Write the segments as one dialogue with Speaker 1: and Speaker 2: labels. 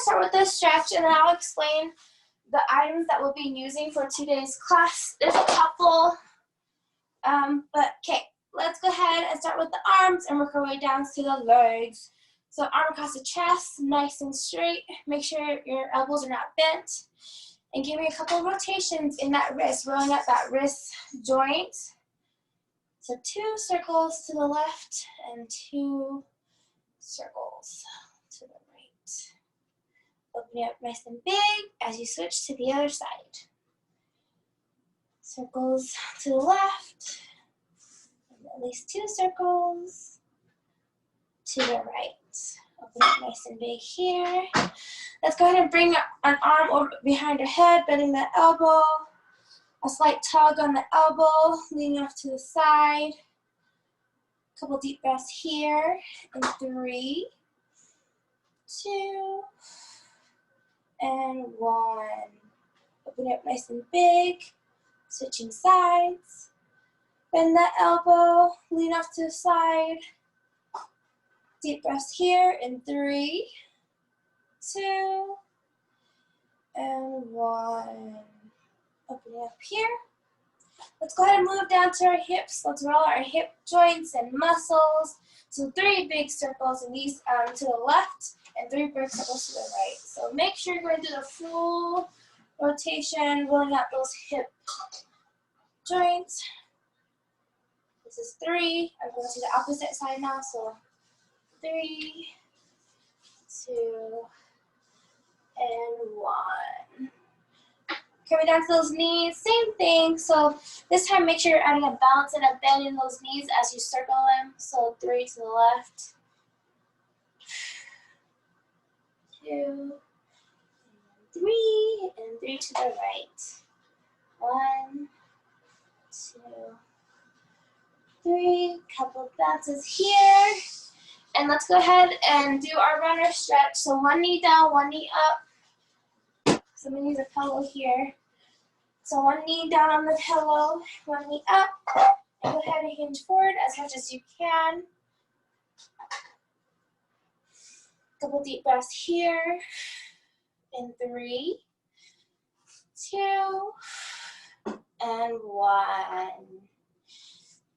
Speaker 1: to start with this stretch, and then I'll explain the items that we'll be using for today's class. There's a couple, but okay, let's go ahead and start with the arms and work our way down to the legs. So arm across the chest, nice and straight. Make sure your elbows are not bent. And give me a couple of rotations in that wrist, rolling up that wrist joint. So 2 circles to the left and 2 circles to the right. Opening up nice and big as you switch to the other side. Circles to the left, and at least 2 circles to the right. Open up nice and big here. Let's go ahead and bring an arm over behind your head, bending the elbow. A slight tug on the elbow, leaning off to the side. A couple deep breaths here. In 3, 2, and 1. Open it up nice and big. Switching sides. Bend the elbow, lean off to the side. Deep breaths here in 3, 2, and 1. Opening up here. Let's go ahead and move down to our hips. Let's roll our hip joints and muscles. So 3 big circles, and these to the left, and 3 big circles to the right. So make sure you're going to do the full rotation, rolling out those hip joints. This is 3. I'm going to the opposite side now. So 3, 2, and 1. Coming down to those knees, same thing. So this time make sure you're adding a balance and a bend in those knees as you circle them. So 3 to the left, 2, 3, and 3 to the right. 1, 2, 3. Couple bounces here. And let's go ahead and do our runner stretch. So 1 knee down, 1 knee up. So I'm going to use a pillow here. So 1 knee down on the pillow, 1 knee up. And go ahead and hinge forward as much as you can. Couple deep breaths here. In 3, 2, and 1.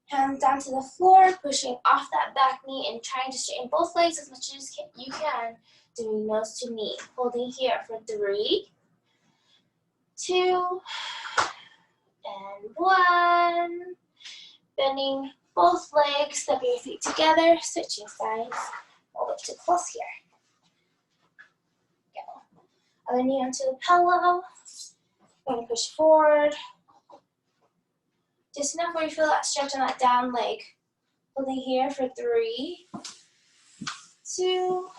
Speaker 1: Hands down to the floor, pushing off that back knee and trying to straighten both legs as much as you can, doing nose to knee. Holding here for 3, 2, and 1. Bending both legs, stepping your feet together, switching sides. A little too close here. Go. Other knee onto the pillow. Going to push forward. Just enough where you feel that stretch on that down leg. Holding here for 3, 2,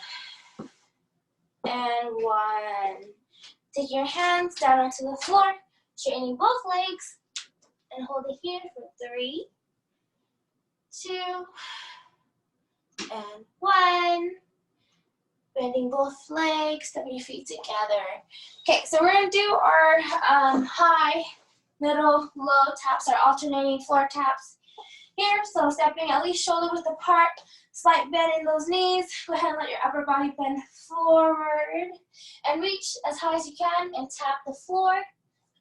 Speaker 1: and 1. Take your hands down onto the floor, straightening both legs, and hold it here for 3, 2, and 1. Bending both legs, stepping your feet together. Okay, so we're gonna do our high, middle, low taps, our alternating floor taps here. So stepping at least shoulder width apart, slight bend in those knees. Go ahead and let your upper body bend forward and reach as high as you can and tap the floor.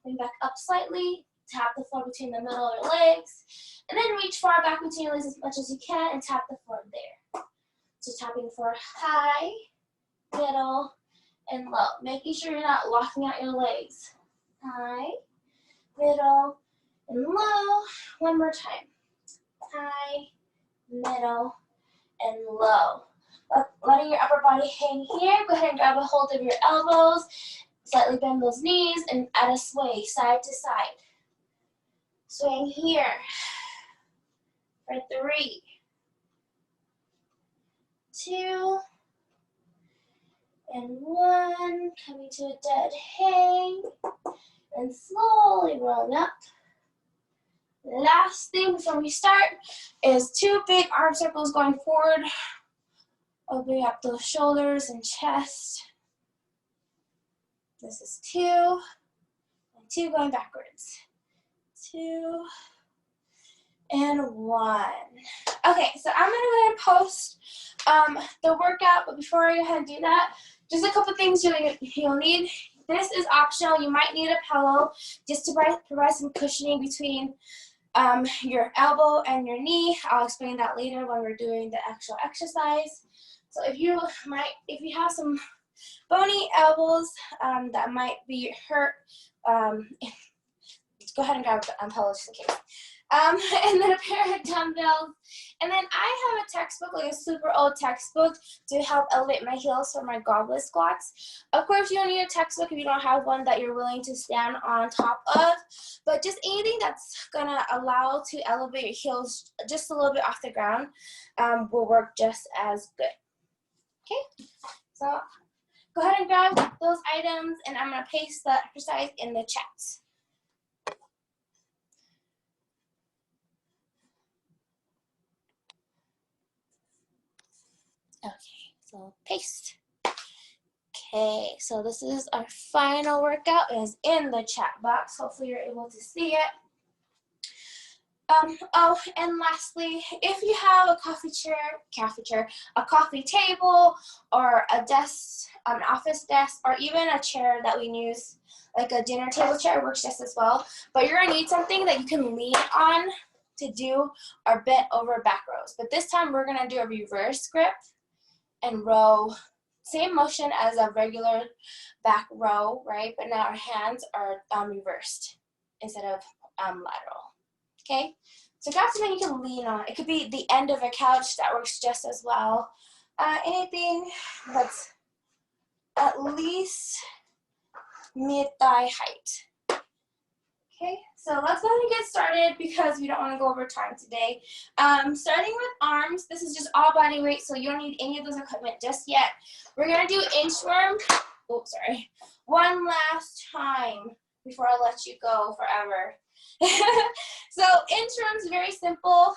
Speaker 1: Coming back up slightly, tap the floor between the middle of your legs, and then reach far back between your legs as much as you can and tap the floor there. So tapping for high, middle, and low. Making sure you're not locking out your legs. High, middle, and low. One more time. High, middle, and low. Letting your upper body hang here. Go ahead and grab a hold of your elbows. Slightly bend those knees and add a sway side to side. Swaying here for 3, 2, and 1. Coming to a dead hang. And slowly rolling up. Last thing before we start is 2 big arm circles going forward. Opening up those shoulders and chest. This is 2, and 2 going backwards. 2, and 1. Okay, so I'm gonna go ahead and post the workout, but before I go ahead and do that, Just a couple things you'll need. This is optional. You might need a pillow just to provide some cushioning between your elbow and your knee. I'll explain that later when we're doing the actual exercise. So if you have some bony elbows that might be hurt, go ahead and grab a pillow just in case. And then a pair of dumbbells. And then I have a textbook, like a super old textbook, to help elevate my heels for my goblet squats. Of course, you don't need a textbook if you don't have one that you're willing to stand on top of, but just anything that's gonna allow to elevate your heels just a little bit off the ground will work just as good. Okay, so go ahead and grab those items, and I'm gonna paste the exercise in the chat. Okay, so paste. Okay, so this is our final workout. It is in the chat box. Hopefully you're able to see it. Oh, and lastly, if you have a a coffee table, or a desk, an office desk, or even a chair that we use, like a dinner table chair, works just as well. But you're gonna need something that you can lean on to do our bent over back rows. But this time we're gonna do a reverse grip and row, same motion as a regular back row, right? But now our hands are reversed instead of lateral, okay? So grab something you can lean on. It could be the end of a couch, that works just as well. Anything that's at least mid-thigh height. Okay, so let's go ahead and get started because we don't want to go over time today. Starting with arms, this is just all body weight, so you don't need any of those equipment just yet. We're going to do inchworm. Oops, sorry. One last time before I let you go forever. So inchworm is very simple.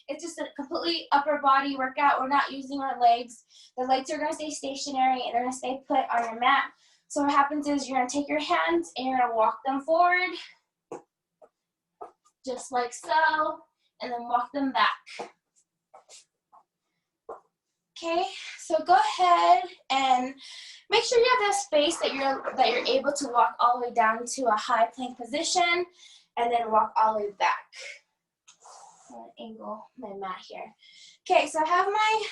Speaker 1: It's just a completely upper body workout. We're not using our legs. The legs are going to stay stationary and they're going to stay put on your mat. So what happens is you're going to take your hands and you're going to walk them forward, just like so, and then walk them back. Okay, so go ahead and make sure you have enough space that you're able to walk all the way down to a high plank position, and then walk all the way back. I'm going to angle my mat here. Okay, so I have my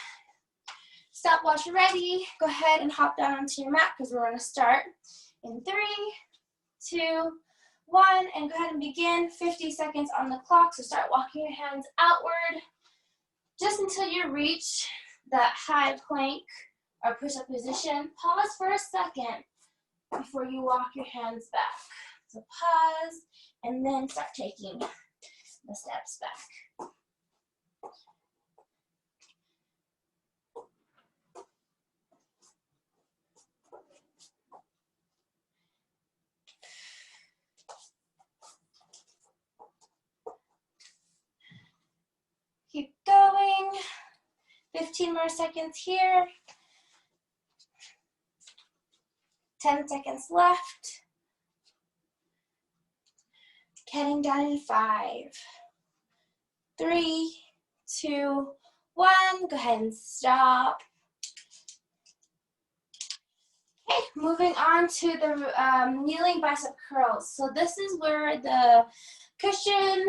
Speaker 1: stopwatch ready. Go ahead and hop down onto your mat because we're going to start in 3, 2, 1, and go ahead and begin. 50 seconds on the clock. So start walking your hands outward just until you reach that high plank or push-up position. Pause for a second before you walk your hands back. So pause and then start taking the steps back. Keep going. 15 more seconds here. 10 seconds left. Counting down in 5, 3, 2, 1. Go ahead and stop. Okay, moving on to the kneeling bicep curls. So this is where the cushion,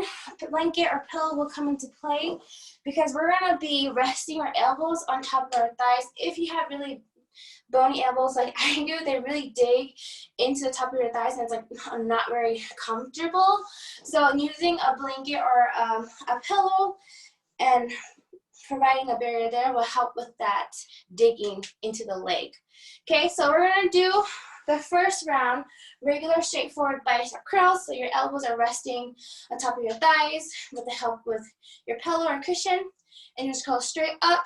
Speaker 1: blanket, or pillow will come into play because we're going to be resting our elbows on top of our thighs. If you have really bony elbows like I do, they really dig into the top of your thighs and it's like not very comfortable. So using a blanket or a pillow and providing a barrier there will help with that digging into the leg. Okay, so we're going to do the first round, regular straightforward bicep curls. So your elbows are resting on top of your thighs with the help with your pillow or cushion. And just curl straight up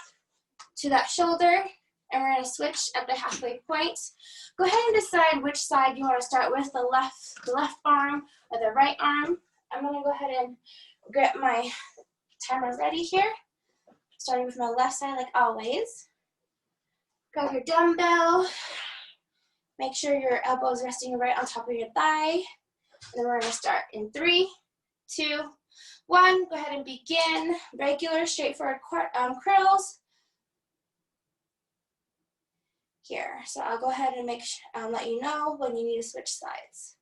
Speaker 1: to that shoulder. And we're going to switch at the halfway point. Go ahead and decide which side you want to start with, the left arm or the right arm. I'm going to go ahead and get my timer ready here. Starting with my left side like always. Grab your dumbbell. Make sure your elbow is resting right on top of your thigh. And then we're going to start in 3, 2, 1. Go ahead and begin. Regular straightforward curls. here. So I'll go ahead and let you know when you need to switch sides.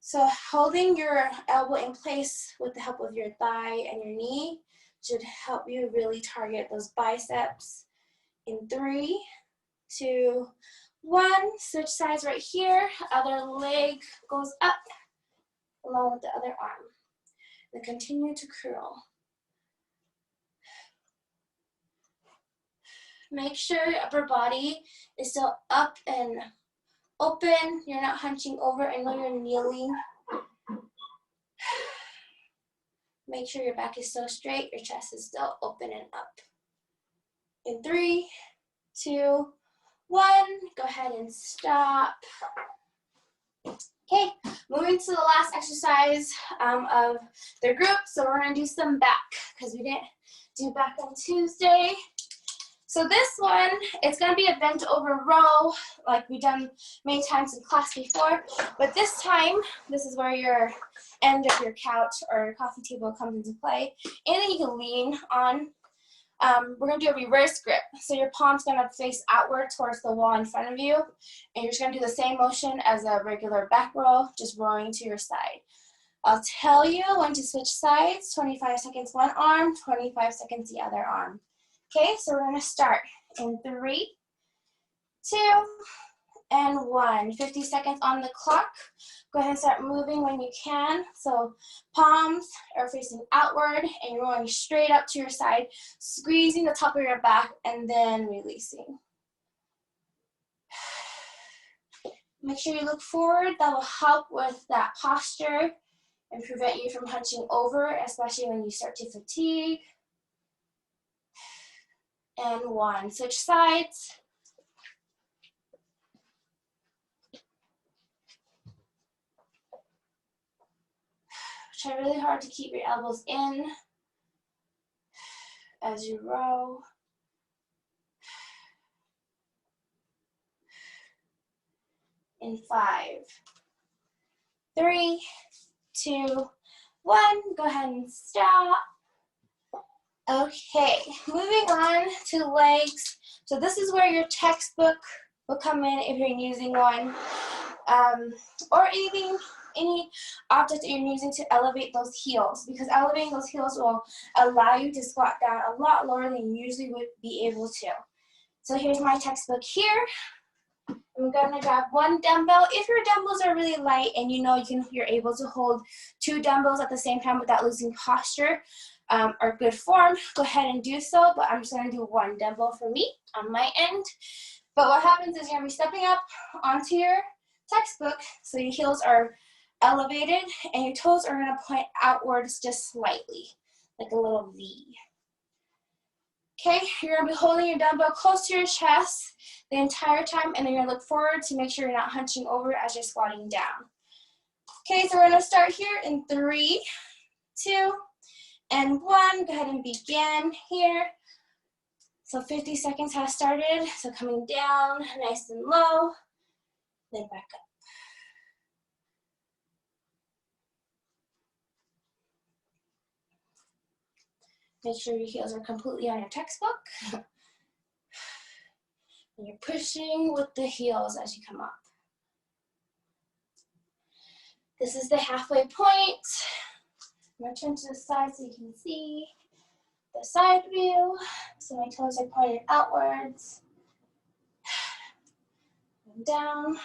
Speaker 1: So holding your elbow in place with the help of your thigh and your knee should help you really target those biceps. In 3, 2, 1, switch sides right here. Other leg goes up along with the other arm. Then continue to curl. Make sure your upper body is still up and open. You're not hunching over. I know you're kneeling. Make sure your back is still straight. Your chest is still open and up. In 3, 2, 1, go ahead and stop. Okay, moving to the last exercise of the group. So we're gonna do some back because we didn't do back on Tuesday. So this one, it's gonna be a bent over row like we've done many times in class before, but this time, this is where your end of your couch or coffee table comes into play. Anything you can lean on. We're gonna do a reverse grip. So your palm's gonna face outward towards the wall in front of you, and you're just gonna do the same motion as a regular back row, just rowing to your side. I'll tell you when to switch sides, 25 seconds one arm, 25 seconds the other arm. Okay, so we're gonna start in 3, 2, and 1. 50 seconds on the clock. Go ahead and start moving when you can. So palms are facing outward and you're going straight up to your side, squeezing the top of your back and then releasing. Make sure you look forward. That will help with that posture and prevent you from hunching over, especially when you start to fatigue. And 1. Switch sides. Try really hard to keep your elbows in as you row. In 5, 3, 2, 1. Go ahead and stop. Okay, moving on to legs. So this is where your textbook will come in if you're using one, or any object that you're using to elevate those heels, because elevating those heels will allow you to squat down a lot lower than you usually would be able to. So here's my textbook here. I'm gonna grab 1 dumbbell. If your dumbbells are really light and you know you're able to hold 2 dumbbells at the same time without losing posture or good form, go ahead and do so, but I'm just gonna do 1 dumbbell for me on my end. But what happens is you're gonna be stepping up onto your textbook, so your heels are elevated and your toes are gonna point outwards just slightly, like a little V. Okay, you're gonna be holding your dumbbell close to your chest the entire time, and then you're gonna look forward to make sure you're not hunching over as you're squatting down. Okay, so we're gonna start here in 3, 2, and 1. Go ahead and begin here. So 50 seconds has started. So coming down, nice and low, then back up. Make sure your heels are completely on your textbook. And you're pushing with the heels as you come up. This is the halfway point. I'm going to turn to the side so you can see the side view. So my toes are pointed outwards. And down.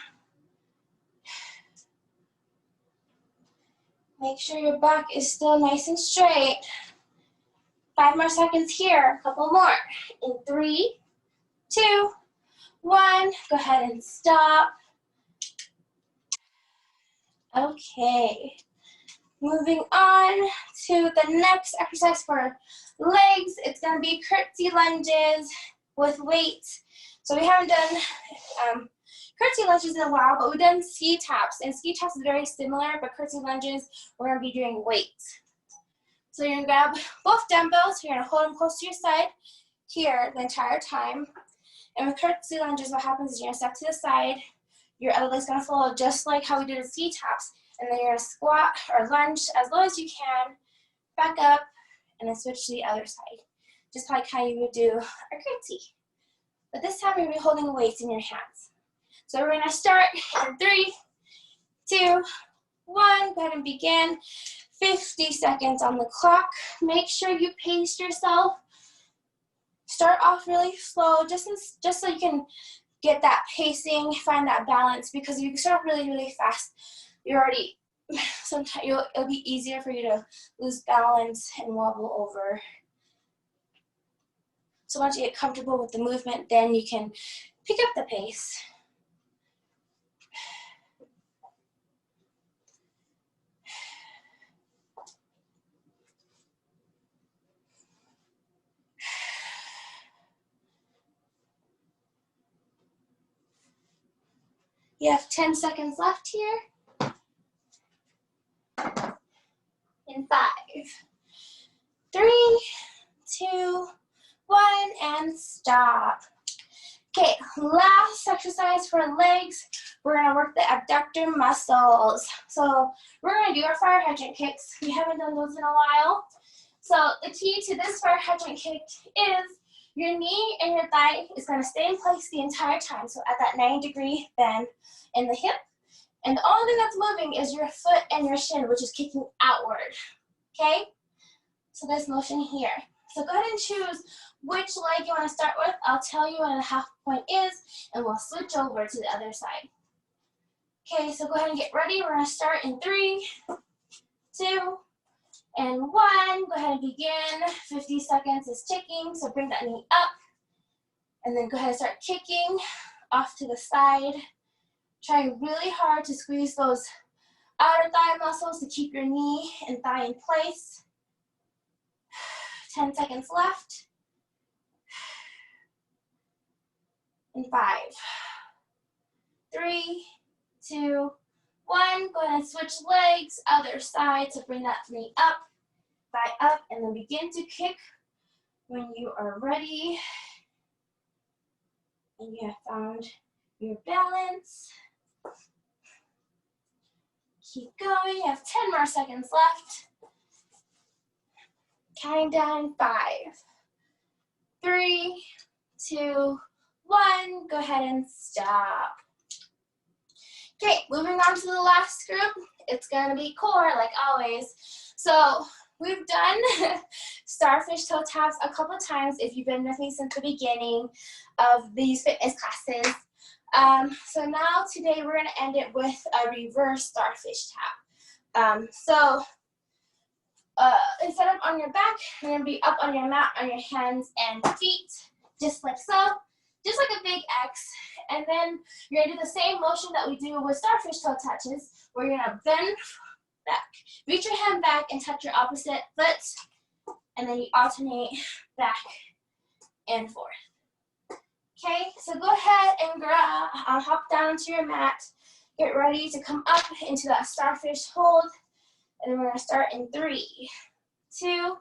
Speaker 1: Make sure your back is still nice and straight. 5 more seconds here, a couple more. In 3, 2, 1. Go ahead and stop. Okay. Moving on to the next exercise for legs. It's going to be curtsy lunges with weights. So we haven't done curtsy lunges in a while, but we've done ski taps. And ski taps is very similar, but curtsy lunges, we're going to be doing weights. So you're going to grab both dumbbells. You're going to hold them close to your side here the entire time. And with curtsy lunges, what happens is you're going to step to the side. Your other leg's going to follow just like how we did with ski taps. And then you're going to squat or lunge as low as you can, back up, and then switch to the other side. just like how you would do a curtsy. But this time you're going to be holding weights in your hands. So we're going to start in 3, 2, 1. Go ahead and begin. 50 seconds on the clock. Make sure you pace yourself. Start off really slow, just so you can get that pacing, find that balance, because if you start really, really fast, sometimes it'll be easier for you to lose balance and wobble over. So once you get comfortable with the movement, then you can pick up the pace. You have 10 seconds left here. In 5, 3, 2, 1, and stop. Okay, last exercise for legs. We're gonna work the abductor muscles. So we're gonna do our fire hydrant kicks. We haven't done those in a while. So the key to this fire hydrant kick is your knee and your thigh is gonna stay in place the entire time. So at that 90-degree bend in the hip. And the only thing that's moving is your foot and your shin, which is kicking outward, okay? So this motion here. So go ahead and choose which leg you want to start with. I'll tell you what a half point is, and we'll switch over to the other side. Okay, so go ahead and get ready. We're going to start in 3, 2, and 1. Go ahead and begin. 50 seconds is ticking, so bring that knee up. And then go ahead and start kicking off to the side. Try really hard to squeeze those outer thigh muscles to keep your knee and thigh in place. 10 seconds left. In 5, 3, 2, 1. Go ahead and switch legs, other side. So bring that knee up, thigh up, and then begin to kick when you are ready. And you have found your balance. Keep going. You have 10 more seconds left. Counting down 5, 3, 2, 1. Go ahead and stop. Okay, moving on to the last group. It's going to be core, like always. So we've done Starfish Toe Taps a couple of times if you've been with me since the beginning of these fitness classes. So now today we're going to end it with a reverse Starfish Tap. Instead of on your back, you're going to be up on your mat on your hands and feet, just like so, just like a big X. And then you're going to do the same motion that we do with Starfish Toe Touches, where you're going to bend back. Reach your hand back and touch your opposite foot, and then you alternate back and forth. Okay, so go ahead and hop down to your mat. Get ready to come up into that Starfish Hold. And then we're going to start in 3, 2,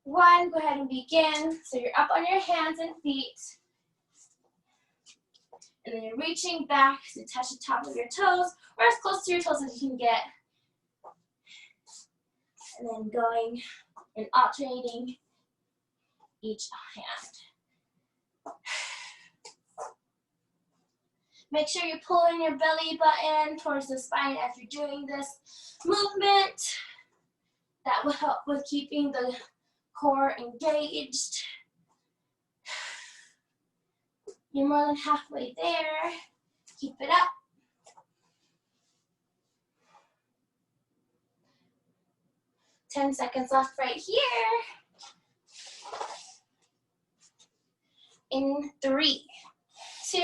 Speaker 1: 1. Go ahead and begin. So you're up on your hands and feet. And then you're reaching back to touch the top of your toes, or as close to your toes as you can get. And then going and alternating each hand. Make sure you're pulling your belly button towards the spine as you're doing this movement. That will help with keeping the core engaged. You're more than halfway there. Keep it up. Ten seconds left right here. In 3, 2,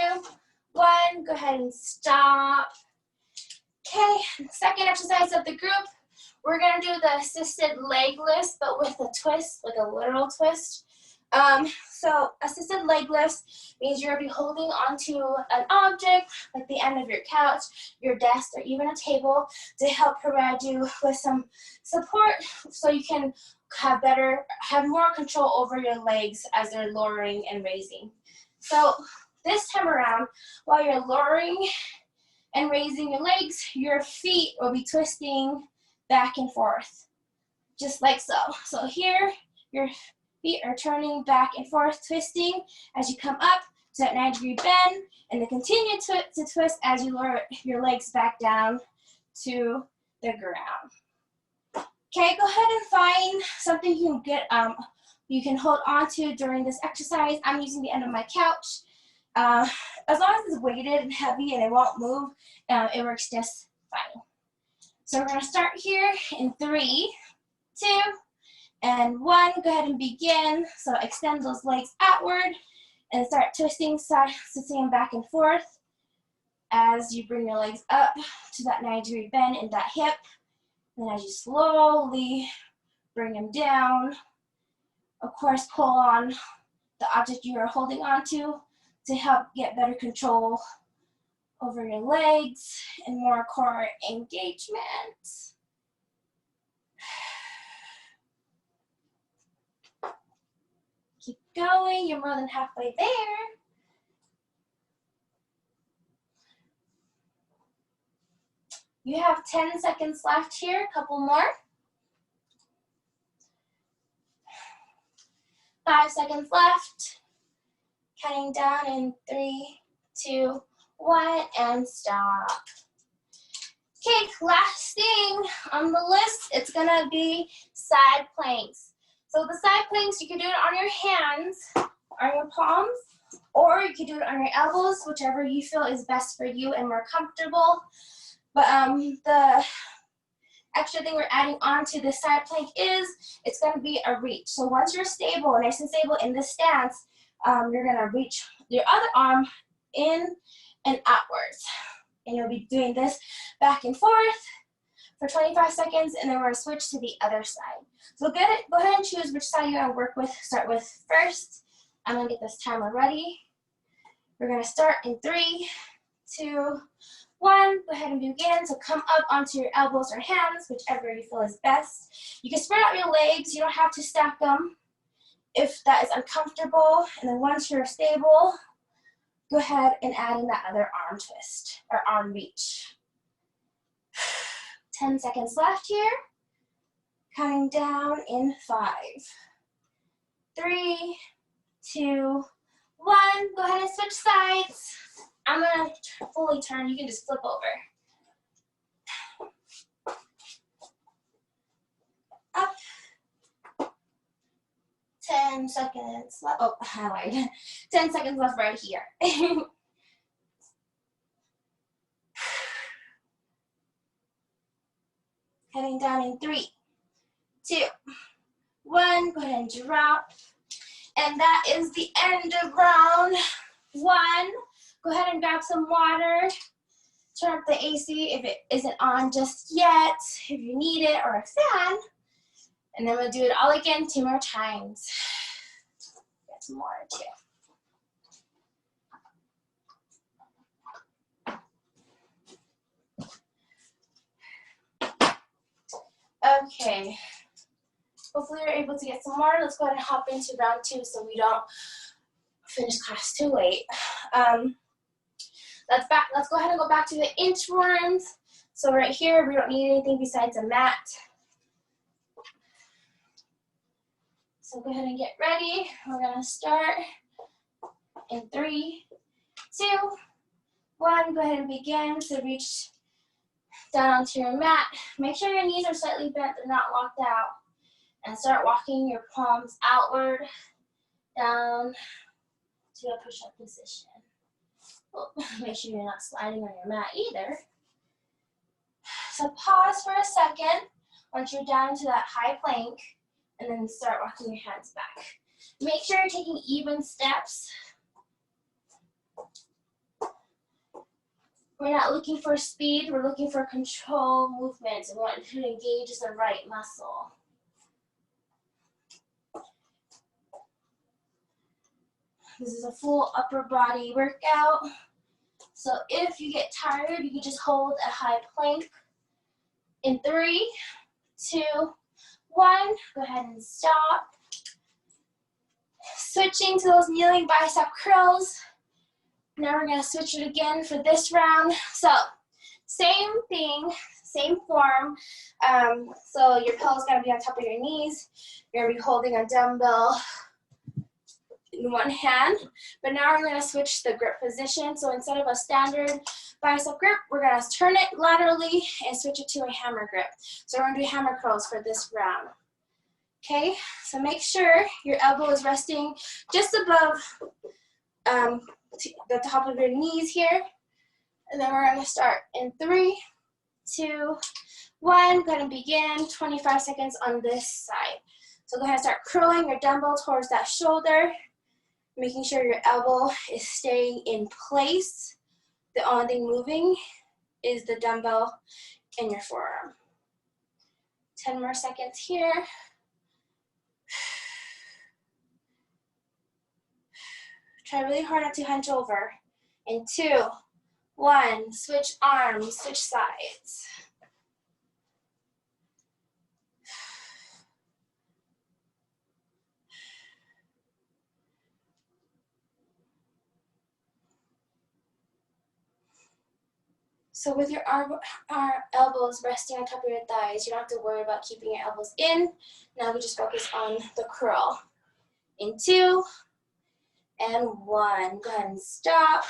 Speaker 1: 1. Go ahead and stop. Okay, second exercise of the group. We're gonna do the assisted leg lift, but with a twist, like a literal twist. So assisted leg lift means you're gonna be holding onto an object, like the end of your couch, your desk, or even a table, to help provide you with some support, so you can have more control over your legs as they're lowering and raising. So this time around, while you're lowering and raising your legs, your feet will be twisting back and forth, just like so. So here, your feet are turning back and forth, twisting as you come up to that 90-degree bend, and then continue to twist as you lower your legs back down to the ground. Okay, go ahead and find something you can hold on to during this exercise. I'm using the end of my couch. As long as it's weighted and heavy and it won't move, it works just fine. So we're gonna start here in 3, 2, and 1. Go ahead and begin. So extend those legs outward and start twisting back and forth as you bring your legs up to that 90-degree bend in that hip. And as you slowly bring them down, of course, pull on the object you are holding on to help get better control over your legs and more core engagement. Keep going, you're more than halfway there. You have 10 seconds left here, a couple more. 5 seconds left. Counting down in 3, 2, 1, and stop. Okay, last thing on the list, it's gonna be side planks. So the side planks, you can do it on your hands, on your palms, or you can do it on your elbows, whichever you feel is best for you and more comfortable. But the extra thing we're adding on to the side plank is it's going to be a reach. So once you're stable, nice and stable in this stance, you're going to reach your other arm in and outwards. And you'll be doing this back and forth for 25 seconds, and then we're going to switch to the other side. So go ahead and choose which side you want to work with. Start with first. I'm going to get this timer ready. We're going to start in 3, 2, 1, go ahead and begin. So come up onto your elbows or hands, whichever you feel is best. You can spread out your legs. You don't have to stack them if that is uncomfortable. And then once you're stable, go ahead and add in that other arm twist or arm reach. 10 seconds left here. Counting down in 5, 3, 2, 1. Go ahead and switch sides. I'm going to fully turn. You can just flip over. Up. 10 seconds left. Oh, I lied. 10 seconds left right here. Heading down in 3, 2, 1. Go ahead and drop. And that is the end of round 1. Go ahead and grab some water. Turn up the AC if it isn't on just yet, if you need it, or a fan. And then we'll do it all again 2 more times. Get some water too. Okay. Hopefully you're able to get some water. Let's go ahead and hop into round 2 so we don't finish class too late. Let's go ahead and go back to the inchworms. So right here, we don't need anything besides a mat. So go ahead and get ready. We're gonna start in 3, 2, 1. Go ahead and begin to reach down onto your mat. Make sure your knees are slightly bent, they're not locked out. And start walking your palms outward, down to a push-up position. Well, make sure you're not sliding on your mat either. So pause for a second once you're down to that high plank, and then start walking your hands back. Make sure you're taking even steps. We're not looking for speed, we're looking for control movements, and we want to engage the right muscle. This is a full upper body workout. So if you get tired, you can just hold a high plank. In 3, 2, 1, go ahead and stop. Switching to those kneeling bicep curls. Now we're gonna switch it again for this round. So same thing, same form. So your pillow is going to be on top of your knees. You're going to be holding a dumbbell in one hand, but now we're going to switch the grip position. So instead of a standard bicep grip, we're going to turn it laterally and switch it to a hammer grip. So we're going to do hammer curls for this round. Okay, so make sure your elbow is resting just above the top of your knees here. And then we're going to start in 3, 2, 1. Go ahead and begin. 25 seconds on this side. So go ahead and start curling your dumbbell towards that shoulder, making sure your elbow is staying in place. The only thing moving is the dumbbell and your forearm. 10 more seconds here. Try really hard not to hunch over. In 2, 1, switch arms, switch sides. So with your elbows resting on top of your thighs, you don't have to worry about keeping your elbows in. Now we just focus on the curl. In 2, and 1. Go ahead and stop.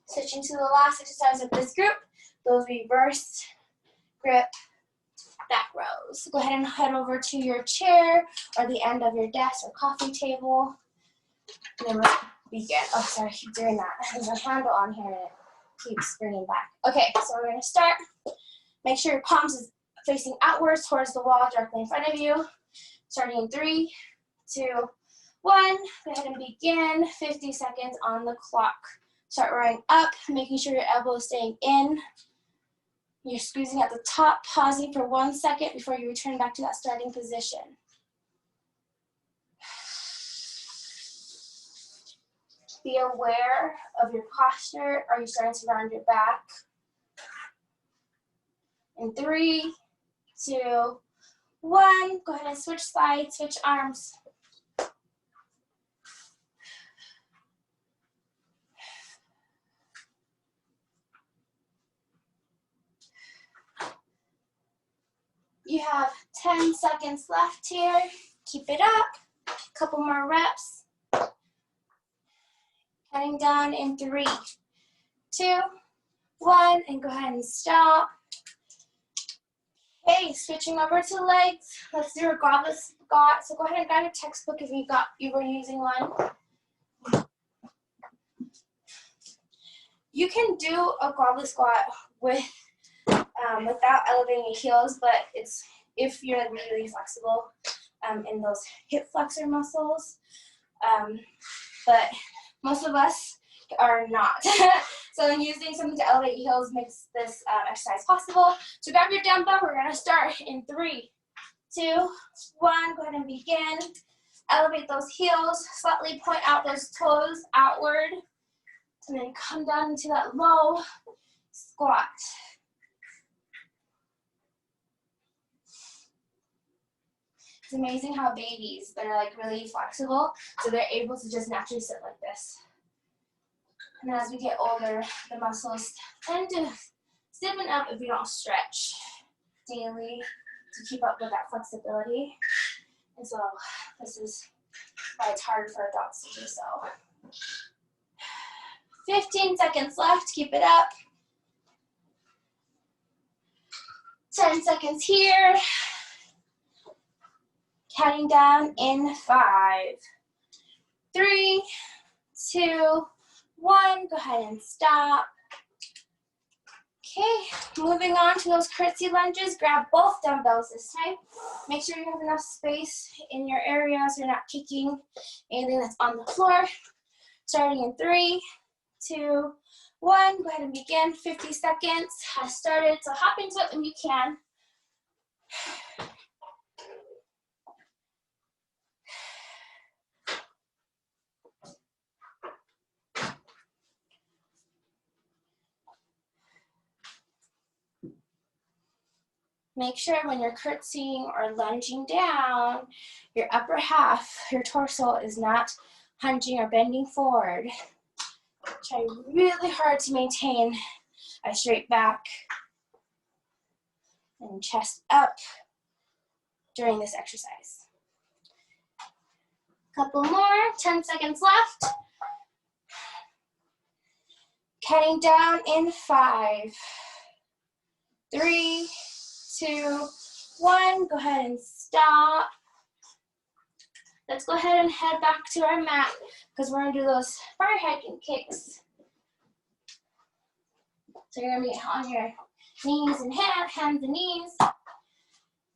Speaker 1: Switching to the last exercise of this group, those reverse grip back rows. Go ahead and head over to your chair or the end of your desk or coffee table. And then we'll begin. Oh, sorry, I keep doing that. There's a handle on here and it keeps bringing back. Okay, so we're going to start. Make sure your palms is facing outwards towards the wall directly in front of you. Starting in 3, 2, 1. Go ahead and begin. 50 seconds on the clock. Start rolling up, making sure your elbow is staying in. You're squeezing at the top, pausing for 1 second before you return back to that starting position. Be aware of your posture. Are you starting to round your back? In 3, 2, 1. Go ahead and switch sides, switch arms. You have 10 seconds left here. Keep it up. A couple more reps. Cutting down in 3, 2, 1, and go ahead and stop. Okay, switching over to legs. Let's do a Wobbly Squat. So go ahead and grab your textbook if you were using one. You can do a Wobbly Squat without elevating your heels, but it's if you're really flexible in those hip flexor muscles. But most of us are not. So using something to elevate your heels makes this exercise possible. So grab your dumbbell. We're going to start in 3, 2, 1. Go ahead and begin. Elevate those heels. Slightly point out those toes outward. And then come down into that low squat. It's amazing how babies, they're like really flexible, so they're able to just naturally sit like this. And as we get older, the muscles tend to stiffen up if we don't stretch daily to keep up with that flexibility. And so this is why it's hard for adults to do so. 15 seconds left, keep it up. 10 seconds here. Counting down in 5, 3, 2, 1. Go ahead and stop. Okay, moving on to those curtsy lunges. Grab both dumbbells this time. Make sure you have enough space in your area so you're not kicking anything that's on the floor. Starting in 3, 2, 1. Go ahead and begin. 50 seconds has started, so hop into it when you can. Make sure when you're curtsying or lunging down, your upper half, your torso is not hunching or bending forward. Try really hard to maintain a straight back and chest up during this exercise. Couple more, 10 seconds left. Counting down in 5, 3, 2, 1. Go ahead and stop. Let's go ahead and head back to our mat because we're gonna do those fire hydrant kicks. So you're gonna be on your knees and hands and knees.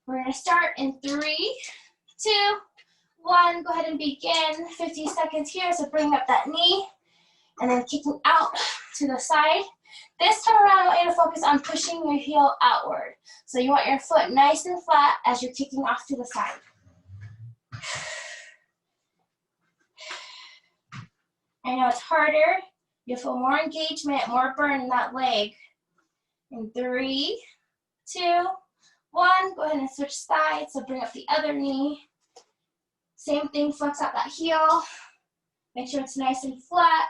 Speaker 1: We're gonna start in 3, 2, 1. Go ahead and begin. 50 seconds here. So bring up that knee and then kicking out to the side. This time around, I want you to focus on pushing your heel outward. So you want your foot nice and flat as you're kicking off to the side. I know it's harder. You'll feel more engagement, more burn in that leg. In 3, 2, 1. Go ahead and switch sides. So bring up the other knee. Same thing, flex out that heel. Make sure it's nice and flat.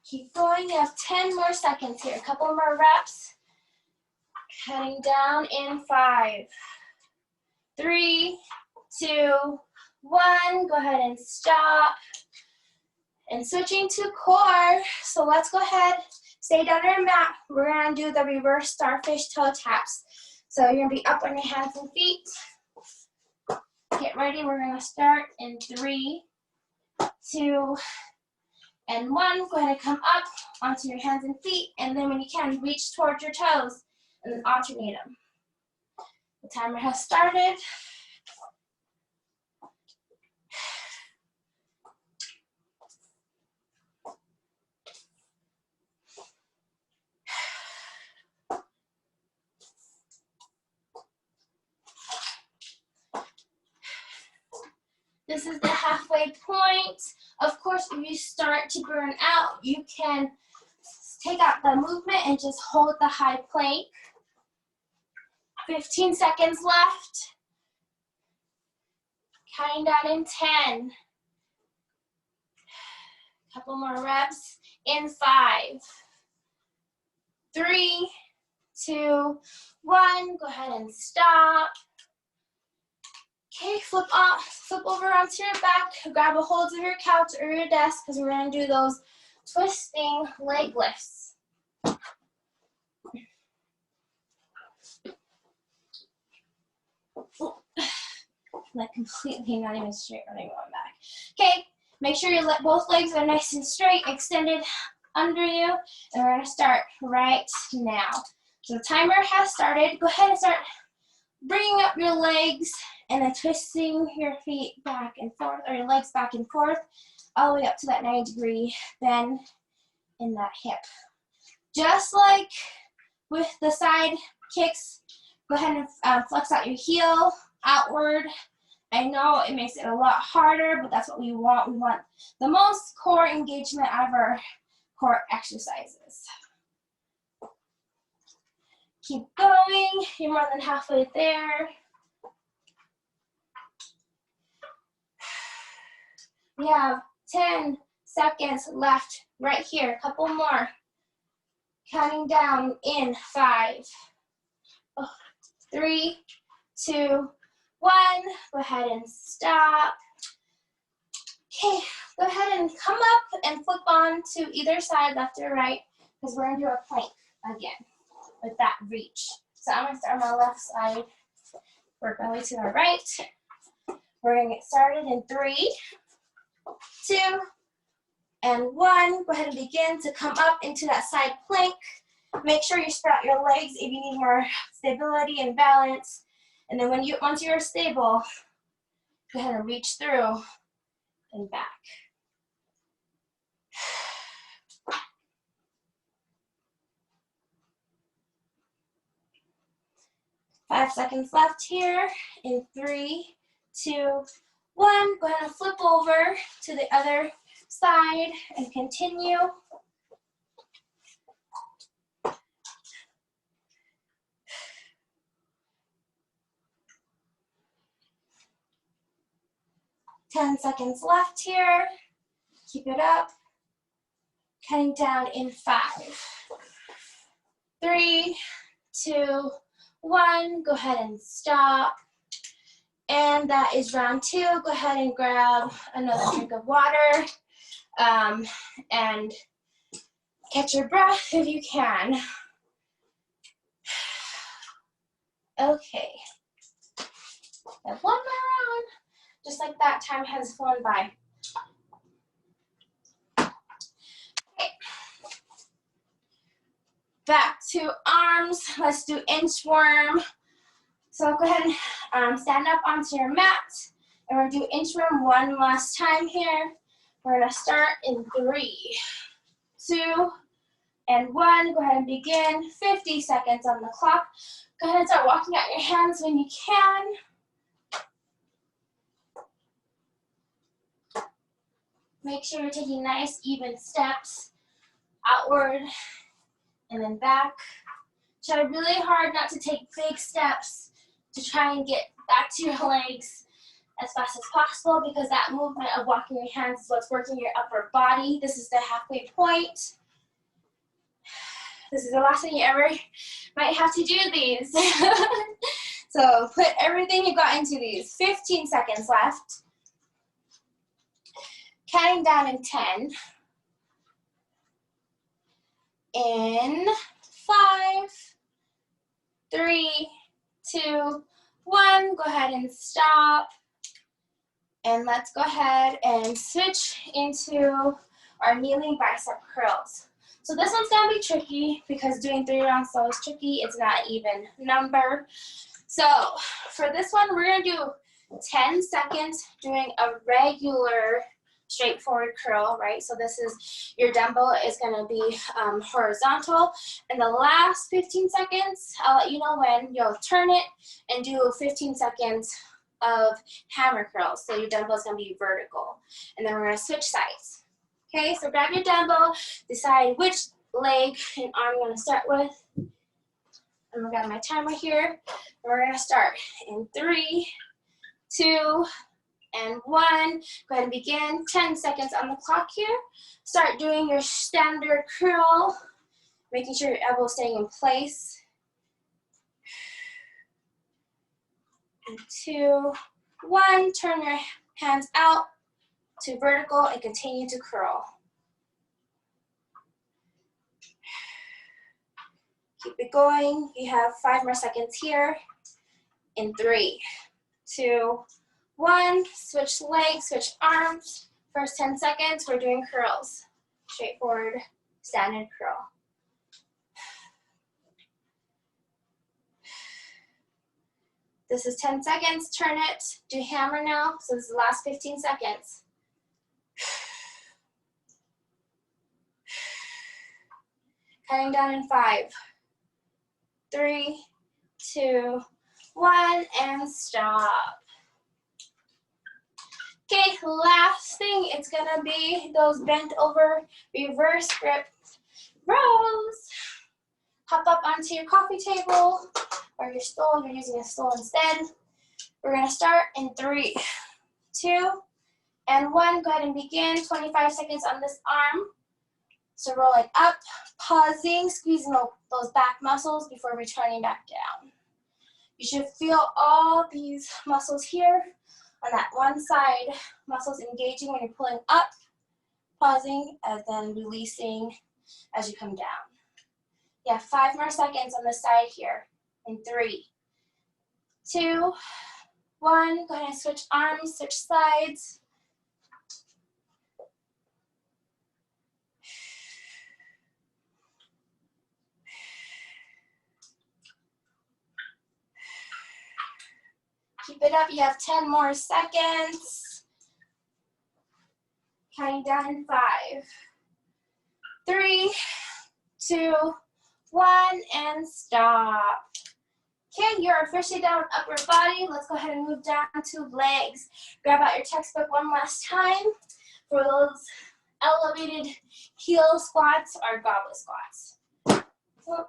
Speaker 1: Keep going. You have 10 more seconds here. A couple more reps. Cutting down in 5, 3, 2, 1. Go ahead and stop. And switching to core. So let's go ahead, stay down on our mat. We're gonna do the reverse starfish toe taps. So you're gonna be up on your hands and feet. Get ready. We're gonna start in 3, 2, and 1. Go ahead and come up onto your hands and feet. And then when you can, reach towards your toes and then alternate them. The timer has started. This is the halfway point. Of course, if you start to burn out, you can take out the movement and just hold the high plank. 15 seconds left. Counting down in 10. Couple more reps. In 5, 3, 2, 1. Go ahead and stop. Okay, flip over onto your back. Grab a hold of your couch or your desk because we're going to do those twisting leg lifts. Like completely not even straight, running on back. Okay, make sure your both legs are nice and straight, extended under you, and we're going to start right now. So the timer has started. Go ahead and start bringing up your legs and then twisting your feet back and forth, or your legs back and forth, all the way up to that 90-degree bend in that hip. Just like with the side kicks, go ahead and flex out your heel outward. I know it makes it a lot harder, but that's what we want. We want the most core engagement out of our core exercises. Keep going. You're more than halfway there. We have 10 seconds left right here. A couple more. Counting down in 5, 3, 2, 1. Go ahead and stop. Okay, go ahead and come up and flip on to either side, left or right, because we're going to do a plank again with that reach. So I'm going to start on my left side, work my way to the right. We're going to get started in 3, 2, and 1. Go ahead and begin to come up into that side plank. Make sure you spread out your legs if you need more stability and balance. And then once you're stable, go ahead and reach through and back. Five seconds left here. In 3, 2, 1. Go ahead and flip over to the other side and continue. Ten seconds left here. Keep it up. Counting down in 5, 3, 2, 1. Go ahead and stop. And that is round 2. Go ahead and grab another drink of water and catch your breath if you can. Okay. And one more round. Just like that, time has flown by. Okay. Back to arms. Let's do inchworm. So go ahead and stand up onto your mat. And we're going to do inchworm one last time here. We're going to start in 3, 2, and 1. Go ahead and begin. 50 seconds on the clock. Go ahead and start walking out your hands when you can. Make sure you're taking nice, even steps outward and then back. Try really hard not to take big steps to try and get back to your legs as fast as possible, because that movement of walking your hands is what's working your upper body. This is the halfway point. This is the last thing you ever might have to do these. So put everything you got into these. 15 seconds left. Counting down in 10. In 5, 3, 2, 1. Go ahead and stop. And let's go ahead and switch into our kneeling bicep curls. So this one's gonna be tricky because doing 3 rounds is always tricky. It's not an even number. So for this one, we're gonna do 10 seconds doing a regular straightforward curl, right? So this is, your dumbbell is gonna be horizontal. And the last 15 seconds, I'll let you know when you'll turn it and do 15 seconds of hammer curls. So your dumbbell is gonna be vertical. And then we're gonna switch sides. Okay, so grab your dumbbell, decide which leg and arm you're gonna start with. And we've got my timer here. And we're gonna start in 3, 2, and 1. Go ahead and begin. 10 seconds on the clock here. Start doing your standard curl, making sure your elbow is staying in place. And 2, 1. Turn your hands out to vertical and continue to curl. Keep it going. You have 5 more seconds here. In 3, 2, 1. Switch legs, switch arms. First 10 seconds, we're doing curls. Straightforward, standard curl. This is 10 seconds, turn it, do hammer now. So this is the last 15 seconds. Counting down in 5, 3, 2, 1, and stop. Okay, last thing, it's gonna be those bent over reverse grip rows. Hop up onto your coffee table or your stool if you're using a stool instead. We're gonna start in 3, 2, and 1. Go ahead and begin. 25 seconds on this arm. So rolling up, pausing, squeezing those back muscles before returning back down. You should feel all these muscles here on that one side, muscles engaging when you're pulling up, pausing, and then releasing as you come down. You have 5 more seconds on the side here. In 3, 2, 1. Go ahead and switch arms, switch sides. Keep it up. You have 10 more seconds. Counting down in 5, 3, 2, 1, and stop. Okay, you're officially done with upper body. Let's go ahead and move down to legs. Grab out your textbook one last time for those elevated heel squats or goblet squats. So,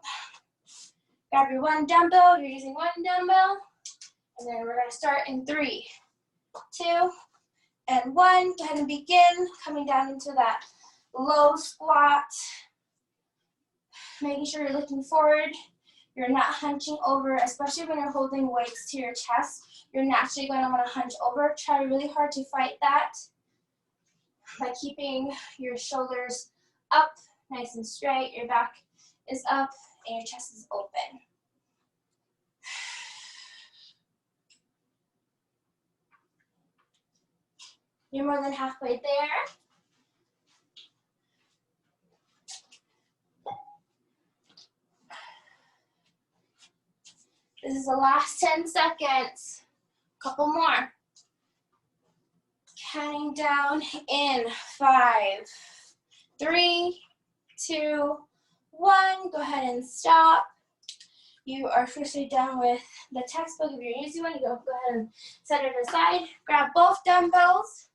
Speaker 1: grab your one dumbbell. You're using one dumbbell. And then we're going to start in 3, 2, and 1. Go ahead and begin coming down into that low squat. Making sure you're looking forward. You're not hunching over, especially when you're holding weights to your chest. You're naturally going to want to hunch over. Try really hard to fight that by keeping your shoulders up, nice and straight. Your back is up and your chest is open. You're more than halfway there. This is the last 10 seconds. Couple more. Counting down in 5, 3, 2, 1. Go ahead and stop. You are officially done with the textbook. If you're using one, you go ahead and set it aside. Grab both dumbbells.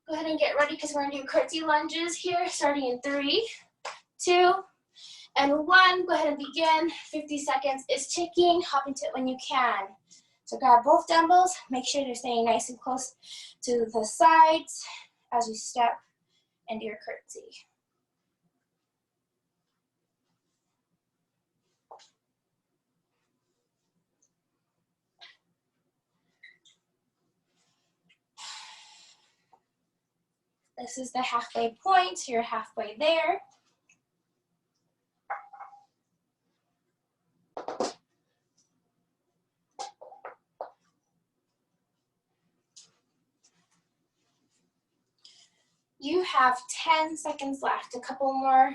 Speaker 1: Go ahead and get ready because we're going to do curtsy lunges here, starting in 3, 2, and 1. Go ahead and begin. 50 seconds is ticking. Hop into it when you can. So grab both dumbbells. Make sure you're staying nice and close to the sides as you step into your curtsy. This is the halfway point. You're halfway there. You have 10 seconds left. A couple more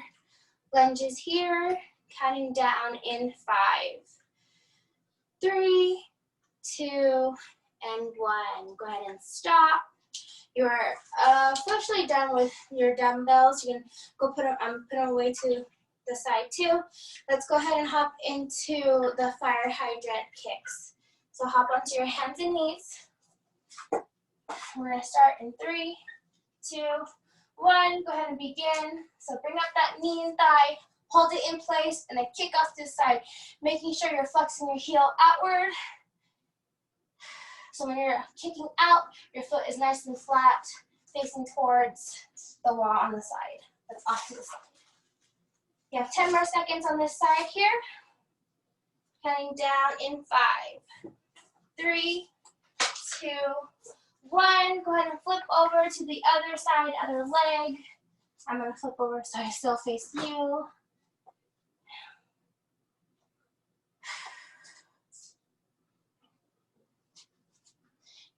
Speaker 1: lunges here. Counting down in 5, 3, 2, and 1. Go ahead and stop. You're officially done with your dumbbells. You can go put them away to the side too. Let's go ahead and hop into the fire hydrant kicks. So hop onto your hands and knees. We're gonna start in 3, 2, 1. Go ahead and begin. So bring up that knee and thigh, hold it in place, and then kick off to the side, making sure you're flexing your heel outward. So when you're kicking out, your foot is nice and flat, facing towards the wall on the side. That's off to the side. You have 10 more seconds on this side here. Counting down in 5, 3, 2, 1. Go ahead and flip over to the other side, other leg. I'm going to flip over so I still face you.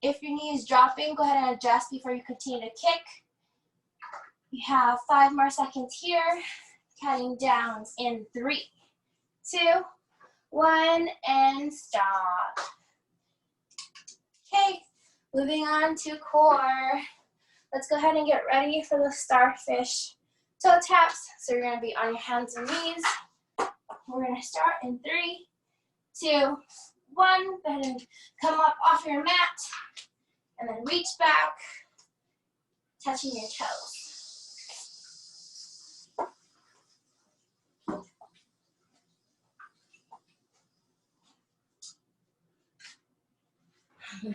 Speaker 1: If your knee is dropping, go ahead and adjust before you continue to kick. You have 5 more seconds here. Counting down in 3, 2, 1, and stop. Okay, moving on to core. Let's go ahead and get ready for the Starfish Toe Taps. So you're going to be on your hands and knees. We're going to start in 3, 2, 1. Go ahead and come up off your mat. And then reach back, touching your toes.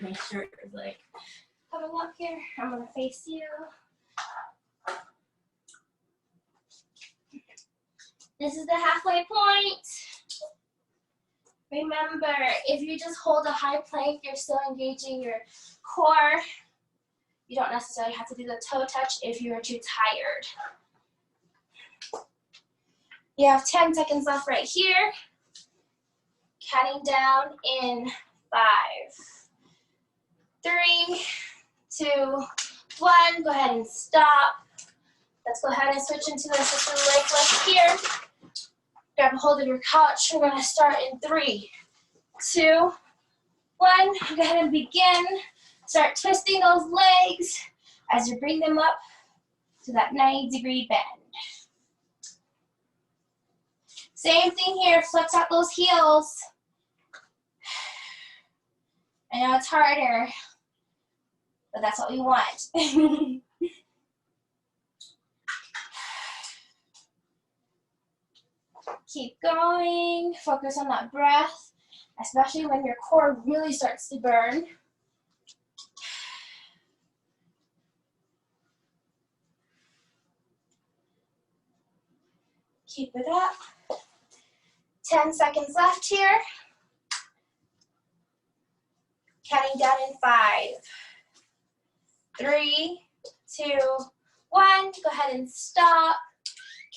Speaker 1: My shirt is like coming up here. I'm gonna face you. This is the halfway point. Remember, if you just hold a high plank, you're still engaging your core. You don't necessarily have to do the toe touch if you are too tired. You have 10 seconds left right here. Counting down in 5, 3, 2, 1. Go ahead and stop. Let's go ahead and switch into the assisted leg lift here. Grab a hold of your couch. We're going to start in 3, 2, 1. Go ahead and begin. Start twisting those legs as you bring them up to that 90-degree bend. Same thing here. Flex out those heels. I know it's harder, but that's what we want. Keep going. Focus on that breath, especially when your core really starts to burn. Keep it up. 10 seconds left here. Counting down in 5, 3, 2, 1. Go ahead and stop.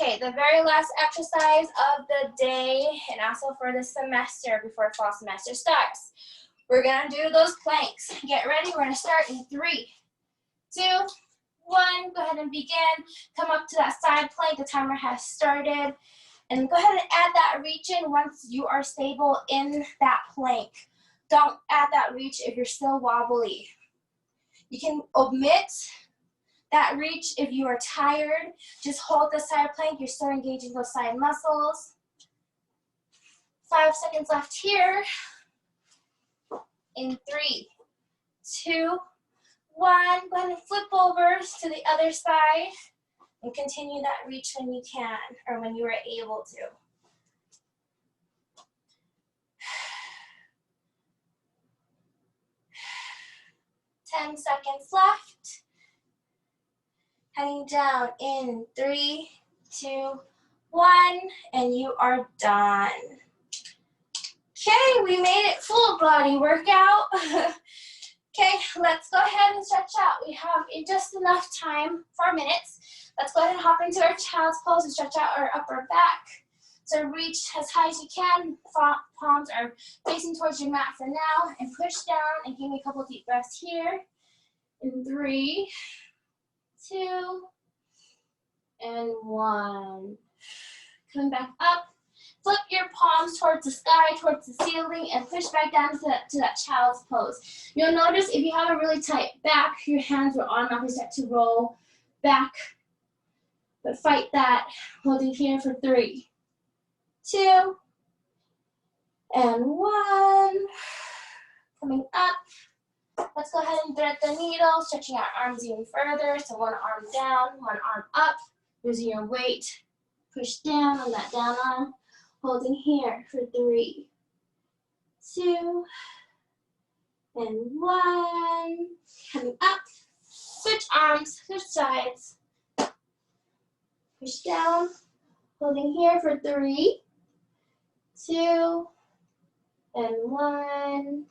Speaker 1: Okay, the very last exercise of the day and also for the semester before fall semester starts. We're gonna do those planks. Get ready, we're gonna start in 3, 2, 1. Go ahead and begin. Come up to that side plank, the timer has started. And go ahead and add that reach in once you are stable in that plank. Don't add that reach if you're still wobbly. You can omit that reach if you are tired. Just hold the side plank. You're still engaging those side muscles. 5 seconds left here. In 3, 2, 1. Go ahead and flip over to the other side and continue that reach when you can or when you are able to. 10 seconds left. Heading down in 3, 2, 1, and you are done. Okay, we made it full body workout. Okay, let's go ahead and stretch out. We have just enough time, 4 minutes. Let's go ahead and hop into our child's pose and stretch out our upper back. So reach as high as you can. Palms are facing towards your mat for now. And push down and give me a couple deep breaths here. In 3, 2, and 1. Coming back up. Flip your palms towards the sky, towards the ceiling, and push back down to that child's pose. You'll notice if you have a really tight back, your hands will automatically start to roll back. But fight that. Holding here for 3, 2, and 1. Coming up. Let's go ahead and thread the needle, stretching our arms even further. So one arm down, one arm up. Using your weight. Push down on that down arm. Holding here for 3, 2, and 1. Coming up. Switch arms, switch sides. Push down. Holding here for 3, 2, and 1.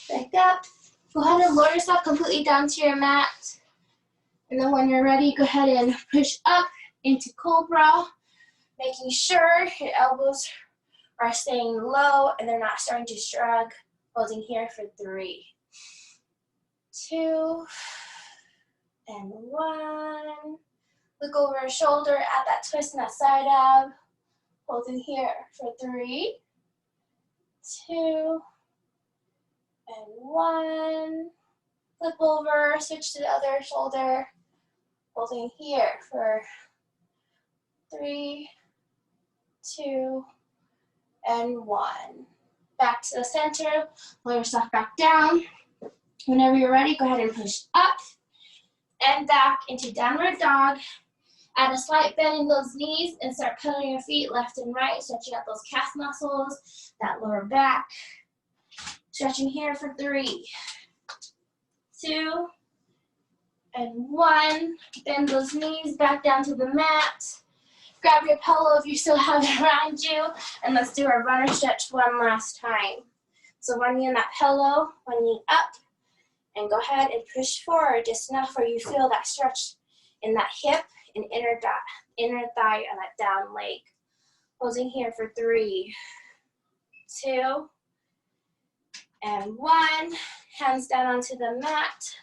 Speaker 1: Back up. Go ahead and lower yourself completely down to your mat. And then when you're ready, go ahead and push up into Cobra, making sure your elbows are staying low and they're not starting to shrug. Holding here for 3, 2, and 1. Look over your shoulder, add that twist in that side ab. Holding here for 3, 2, and 1. Flip over, switch to the other shoulder. Holding here for 3, 2, and 1. Back to the center, lower yourself back down. Whenever you're ready, go ahead and push up and back into downward dog. Add a slight bend in those knees and start pedaling your feet left and right, stretching out those calf muscles, that lower back. Stretching here for 3, 2, and 1. Bend those knees back down to the mat. Grab your pillow if you still have it around you, and let's do our runner stretch one last time. So one knee on that pillow, one knee up, and go ahead and push forward just enough where you feel that stretch in that hip and inner thigh on that down leg. Holding here for 3, 2, and 1. Hands down onto the mat.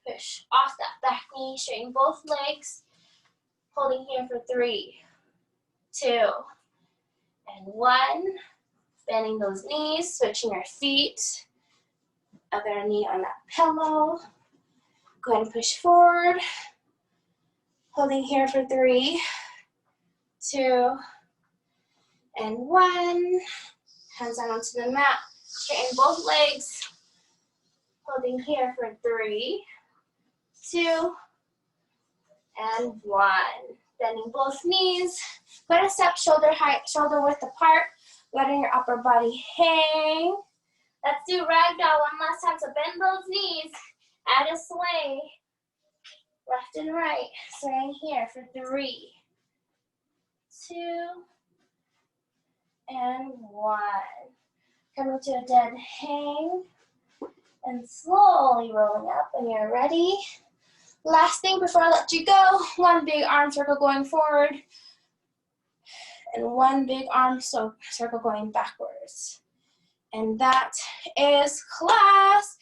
Speaker 1: Push off that back knee, straighten both legs. Holding here for 3, 2, and 1. Bending those knees, switching your feet. Other knee on that pillow. Go ahead and push forward. Holding here for 3, 2, and 1. Hands down onto the mat. Straighten both legs. Holding here for 3, 2, and 1. Bending both knees. Go ahead and step shoulder height, shoulder width apart. Letting your upper body hang. Let's do Ragdoll one last time. So bend those knees. Add a sway. Left and right. Swaying here for 3, 2, and 1. Coming to a dead hang and slowly rolling up when you're ready. Last thing before I let you go, one big arm circle going forward and one big arm circle going backwards. And that is class.